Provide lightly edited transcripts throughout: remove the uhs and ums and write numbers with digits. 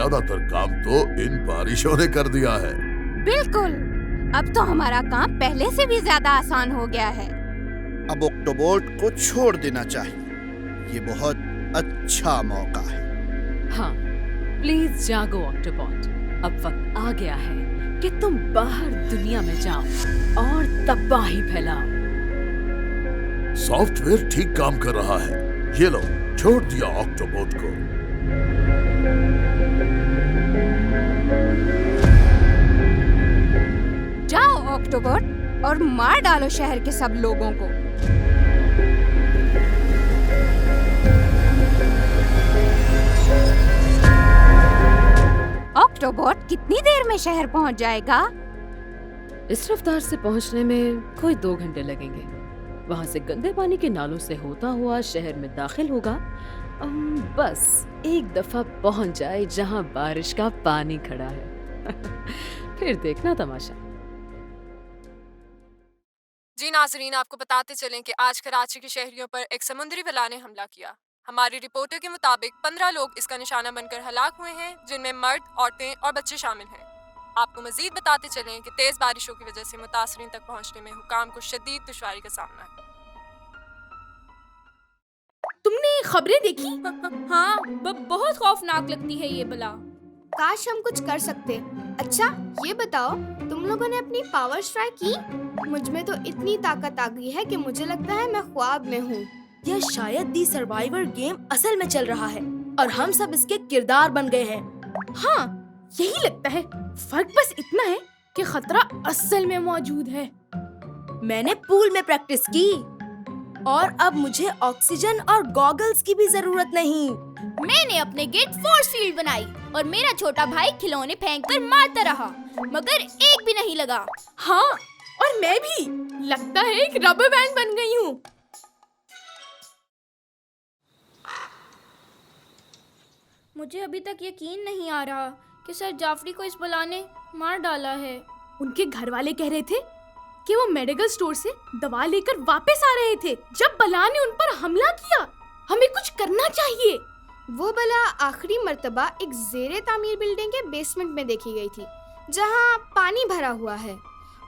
ज्यादा तर काम तो इन बारिशों ने कर दिया है। बिल्कुल, अब तो हमारा काम पहले से भी ज्यादा आसान हो गया है। अब ऑक्टोबोट को छोड़ देना चाहिए, ये बहुत अच्छा मौका है। हाँ, प्लीज जागो ऑक्टोबॉट, अब वक्त आ गया है कि तुम बाहर दुनिया में जाओ और तबाही फैलाओ। सॉफ्टवेयर ठीक काम कर रहा है, ये लो छोड़ दिया ऑक्टोबोट को। जाओ ऑक्टोबोट और मार डालो शहर के सब लोगों को। ऑक्टोबोट कितनी देर में शहर पहुंच जाएगा? इस रफ्तार से पहुंचने में कोई 2 घंटे लगेंगे। वहाँ से गंदे पानी के नालों से होता हुआ शहर में दाखिल होगा। बस एक दफा पहुंच जाए जहाँ बारिश का पानी खड़ा है फिर देखना तमाशा। जी नाजरीन, आपको बताते चलें कि आज कराची के शहरियों पर एक समुद्री बला ने हमला किया। हमारी रिपोर्टों के मुताबिक 15 लोग इसका निशाना बनकर हलाक हुए हैं, जिनमें मर्द, औरतें और बच्चे शामिल हैं। आपको मजीद बताते चलें कि तेज बारिशों की वजह से मुतासरीन तक पहुंचने में हुकाम को शदीद दुश्वारी का सामना है। तुमने खबरें देखी? हाँ, बहुत खौफनाक लगती है ये बला। काश हम कुछ कर सकते। अच्छा ये बताओ, तुम लोगों ने अपनी पावर्स ट्राई की? मुझ में तो इतनी ताकत आ गई है कि मुझे लगता है मैं ख्वाब में हूँ। यह शायद दी सर्वाइवर गेम असल में चल रहा है और हम सब इसके किरदार बन गए हैं। हाँ, यही लगता है। फर्क बस इतना है कि खतरा असल में मौजूद है। मैंने पूल में प्रैक्टिस की और अब मुझे ऑक्सीजन और गॉगल्स की भी जरूरत नहीं। मैंने अपने गेट फोर्स फील्ड बनाई और मेरा छोटा भाई खिलौने फेंक कर मारता रहा, मगर एक भी नहीं लगा। हाँ, और मैं भी लगता है एक रबर बैंड बन गई हूँ। मुझे अभी तक यकीन नहीं आ रहा कि सर जाफरी को इस बला ने मार डाला है। उनके घर वाले कह रहे थे कि वो मेडिकल स्टोर से दवा लेकर वापस आ रहे थे जब बला ने उन पर हमला किया। हमें कुछ करना चाहिए। वो बला आखिरी मर्तबा एक ज़ेरे तामीर बिल्डिंग के बेसमेंट में देखी गई थी, जहाँ पानी भरा हुआ है।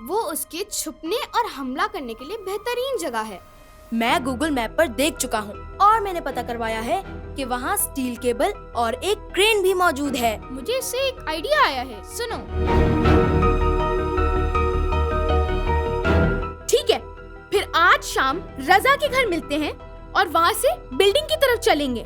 वो उसके छुपने और हमला करने के लिए बेहतरीन जगह है। मैं गूगल मैप पर देख चुका हूँ और मैंने पता करवाया है कि वहाँ स्टील केबल और एक क्रेन भी मौजूद है। मुझे इससे एक आइडिया आया है, सुनो। ठीक है, फिर आज शाम रजा के घर मिलते हैं और वहाँ से बिल्डिंग की तरफ चलेंगे।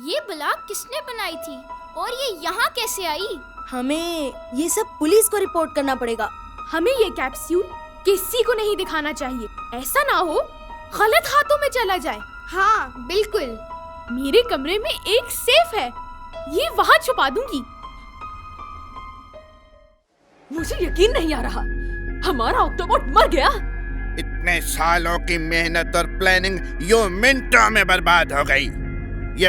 ये बला किसने बनाई थी और ये यहाँ कैसे आई? हमें ये सब पुलिस को रिपोर्ट करना पड़ेगा। हमें ये कैप्सूल किसी को नहीं दिखाना चाहिए, ऐसा ना हो गलत हाथों में चला जाए। हाँ बिल्कुल। मेरे कमरे में एक सेफ है, ये वहाँ छुपा दूंगी। मुझे यकीन नहीं आ रहा, हमारा ऑक्टोबॉट मर गया। इतने सालों की मेहनत और प्लानिंग यूं मिनटों में बर्बाद हो गई। ये